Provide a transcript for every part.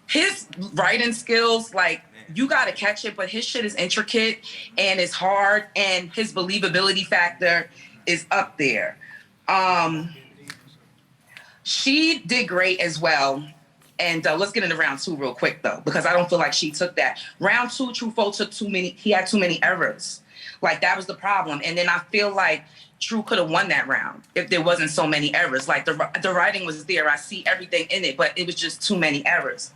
his writing skills, like, you got to catch it, but his shit is intricate and it's hard, and his believability factor is up there. She did great as well. And let's get into round 2 real quick, though, because I don't feel like she took that. Round 2, Tru Foe he had too many errors. Like, that was the problem. And then I feel like Tru could have won that round if there wasn't so many errors. Like, the writing was there. I see everything in it, but it was just too many errors.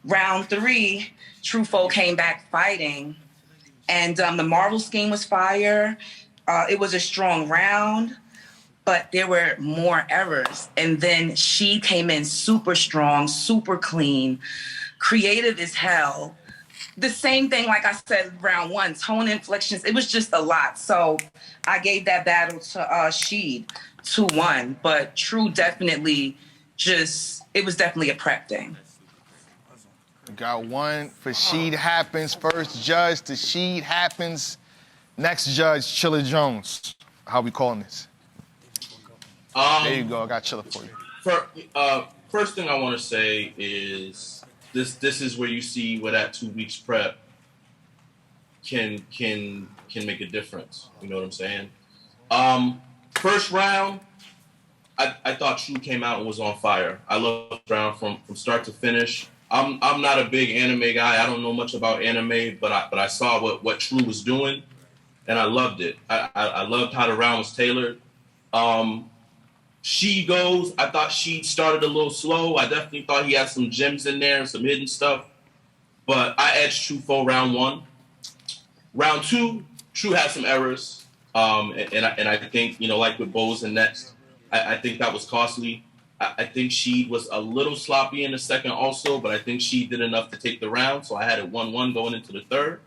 Round 3, Tru Foe came back fighting, and the Marvel scheme was fire. It was a strong round, but there were more errors. And then she came in super strong, super clean, creative as hell. The same thing, like I said, round 1, tone inflections, it was just a lot. So I gave that battle to Sheed 2-1, but Tru definitely it was definitely a prep thing. Got 1 for Sheed Happens. First judge to Sheed Happens. Next judge, Chilla Jones. How we calling this? There you go. I got Chilla for you. First thing I want to say is this is where you see where that 2 weeks prep can make a difference. You know what I'm saying? First round, I thought Tru came out and was on fire. I loved the round from start to finish. I'm not a big anime guy. I don't know much about anime, but I saw what Tru was doing, and I loved it. I loved how the round was tailored. She goes. I thought she started a little slow. I definitely thought he had some gems in there and some hidden stuff, but I edged Tru Foe round 1. Round 2, Tru had some errors, and I think, you know, like with bows and nets, I think that was costly. I think she was a little sloppy in the second also, but I think she did enough to take the round, so I had it 1-1 going into the third.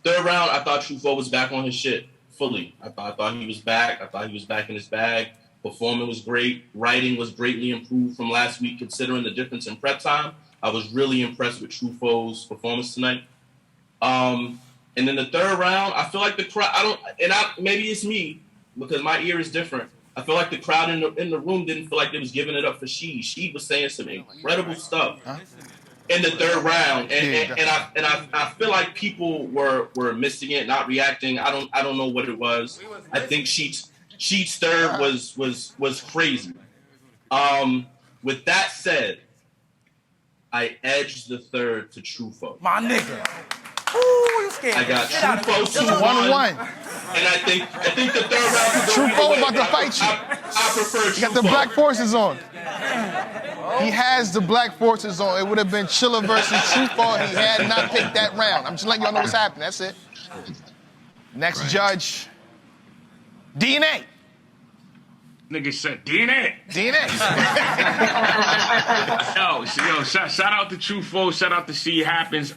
Third round, I thought Tru Foe was back on his shit fully. I thought he was back. I thought he was back in his bag. Performance was great. Writing was greatly improved from last week, considering the difference in prep time. I was really impressed with Tru Foe's performance tonight. And then the third round, I feel like the crowd, maybe it's me, because my ear is different. I feel like the crowd in the room didn't feel like they was giving it up for Sheed. Sheed was saying some incredible stuff in the third round, and I feel like people were missing it, not reacting. I don't know what it was. I think Sheed's third was crazy. With that said, I edged the third to Tru Foe. My nigga. Ooh, you scared. I got Tru Foe 2-1. And I think the third round... Tru Foe about to fight you. I prefer Tru Foe. He got the black forces on. He has the black forces on. It would have been Chilla versus Tru Foe if he had not picked that round. I'm just letting y'all know what's happening. That's it. Next judge, DNA. Nigga said DNA. DNA. yo, shout out to Tru Foe. Shout out to See It Happens.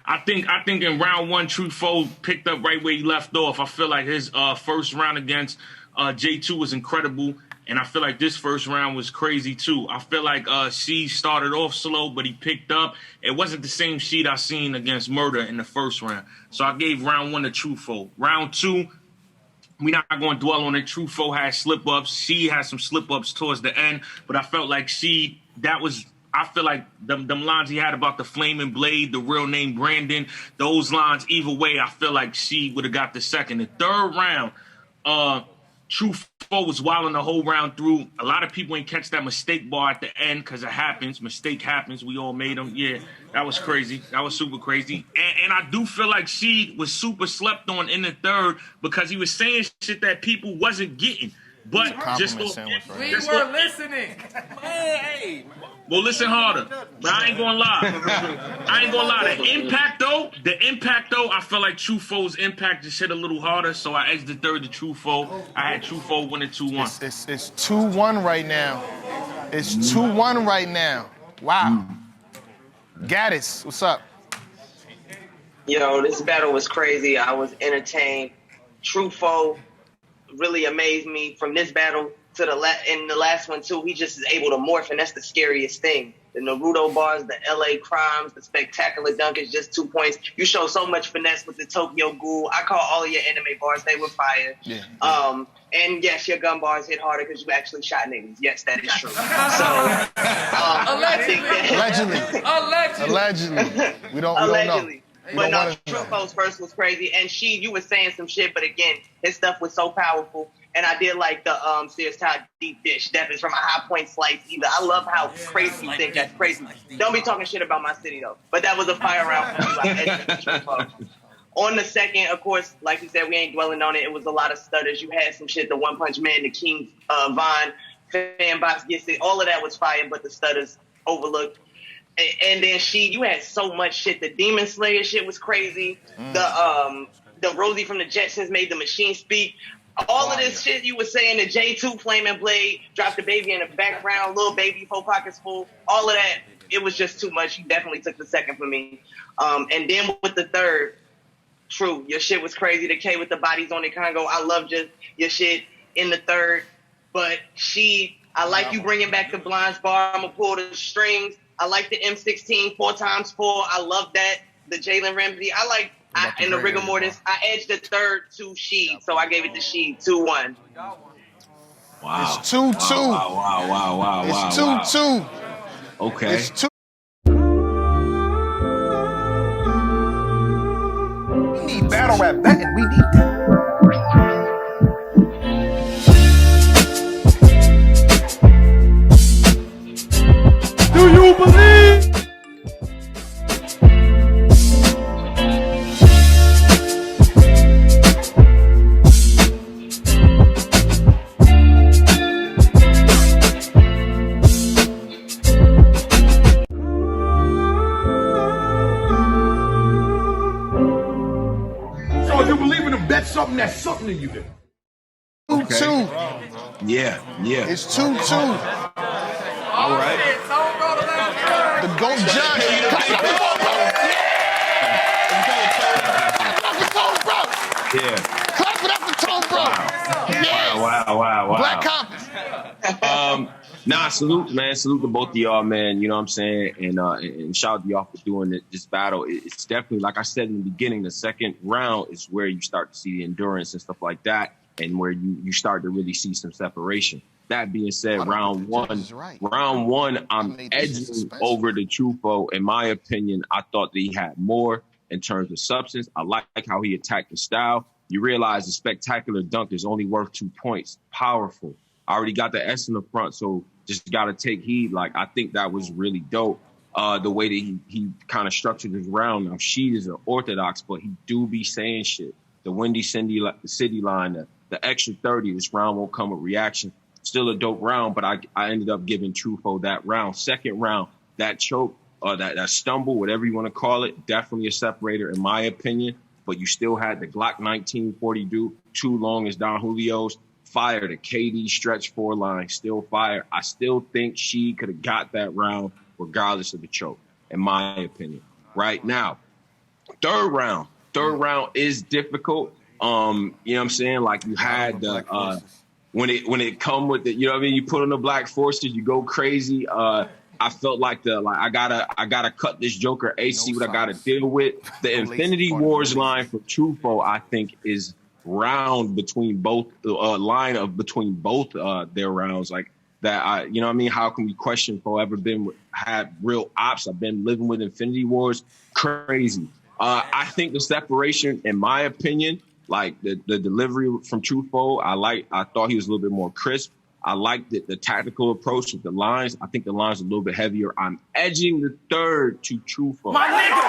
I think in round 1, Tru Foe picked up right where he left off. I feel like his first round against J2 was incredible, and I feel like this first round was crazy too. I feel like she started off slow, but he picked up. It wasn't the same sheet I seen against Murder in the first round. So I gave round 1 to Tru Foe. Round 2, we're not going to dwell on it. Tru Foe had slip-ups. She had some slip-ups towards the end, but I felt like I feel like them lines he had about the flaming blade, the real name Brandon, those lines, either way, I feel like she would have got the second. The third round, Tru Foe was wilding the whole round through. A lot of people ain't catch that mistake bar at the end because it happens. Mistake happens. We all made them. Yeah, that was crazy. That was super crazy. And I do feel like she was super slept on in the third because he was saying shit that people wasn't getting. But just we were listening. Hey. Well, listen harder. But I ain't gonna lie. The impact though, I feel like Tru Foe's impact just hit a little harder, so I edged the third to Tru Foe. I had Tru Foe winning 2-1. It's 2-1 right now. It's 2-1 right now. Wow. Gaddis, what's up? Yo, this battle was crazy. I was entertained. Tru Foe really amazed me from this battle to in the last one too. He just is able to morph, and that's the scariest thing. the Naruto bars, the LA crimes, the spectacular dunk is just 2 points. You show so much finesse with the Tokyo Ghoul. I call all of your anime bars, they were fire. Yeah. And yes, your gun bars hit harder because you actually shot niggas. Yes, that is true. So, I think that Allegedly. We don't know. But no, Tru Foe's first was crazy. And you was saying some shit, but again, his stuff was so powerful. And I did like the Sears Todd deep dish. That is from a high point slice either. I love how crazy you think that's crazy. Don't be talking shit about my city though. But that was a fire round for me. On the second, of course, like you said, we ain't dwelling on it. It was a lot of stutters. You had some shit, the One Punch Man, the King Von, Fan Box Gets It. All of that was fire, but the stutters overlooked. And then you had so much shit. The Demon Slayer shit was crazy. The Rosie from the Jetsons made the machine speak. All of this shit you were saying, the J2 Flaming Blade, dropped the baby in the background, little baby, 4 pockets full, all of that, it was just too much. You definitely took the second from me. And then with the third, True, your shit was crazy. The K with the bodies on it, Congo. I loved your shit in the third. But I like you bringing back the blinds bar. I'm going to pull the strings. I like the M16 4x4. I love that. The Jalen Ramsey. In the rigor mortis, I edged the third to Sheed. So I gave it to Sheed 2-1. Wow. It's 2-2. Wow. It's 2-2. Okay. It's 2. We need battle rap betting. We need that. Do you believe? So if you believe in them, bet something that's something to you then. 2-2. Yeah. It's 2-2. All right. The GOAT judge. Yeah. Clap it up for Tone, bro. Yeah. Wow. Black Compass. Nah, salute, man. Salute to both of y'all, man. You know what I'm saying? And shout out to y'all for doing this battle. It's definitely, like I said in the beginning, the second round is where you start to see the endurance and stuff like that, and where you start to really see some separation. That being said, round one, I'm edging over the Tru Foe. In my opinion, I thought that he had more in terms of substance. I like how he attacked the style. You realize the spectacular dunk is only worth 2 points. Powerful. I already got the S in the front, so just got to take heed. Like, I think that was really dope. The way that he kind of structured his round. Now, Sheed is an orthodox, but he do be saying shit. The Windy City line, the extra 30, this round won't come with reaction. Still a dope round, but I ended up giving Tru Foe that round. Second round, that choke, or that stumble, whatever you want to call it, definitely a separator in my opinion. But you still had the Glock 1940 Duke, too long as Don Julio's. Fire, the KD stretch 4 line, still fire. I still think she could have got that round regardless of the choke, in my opinion. Right now, third round is difficult. You know what I'm saying? Like, you had the when it come with the, you know what I mean, you put on the Black Forces, you go crazy. I felt like I gotta cut this Joker AC, what I gotta deal with. The Infinity Wars line for Tru Foe, I think, is round between both between both their rounds, like that. You know what I mean? How can we question Foe ever had real ops? I've been living with Infinity Wars, crazy. I think the separation, in my opinion, like the delivery from Tru Foe, I thought he was a little bit more crisp. I liked the tactical approach with the lines. I think the lines are a little bit heavier. I'm edging the third to Tru Foe. My nigga,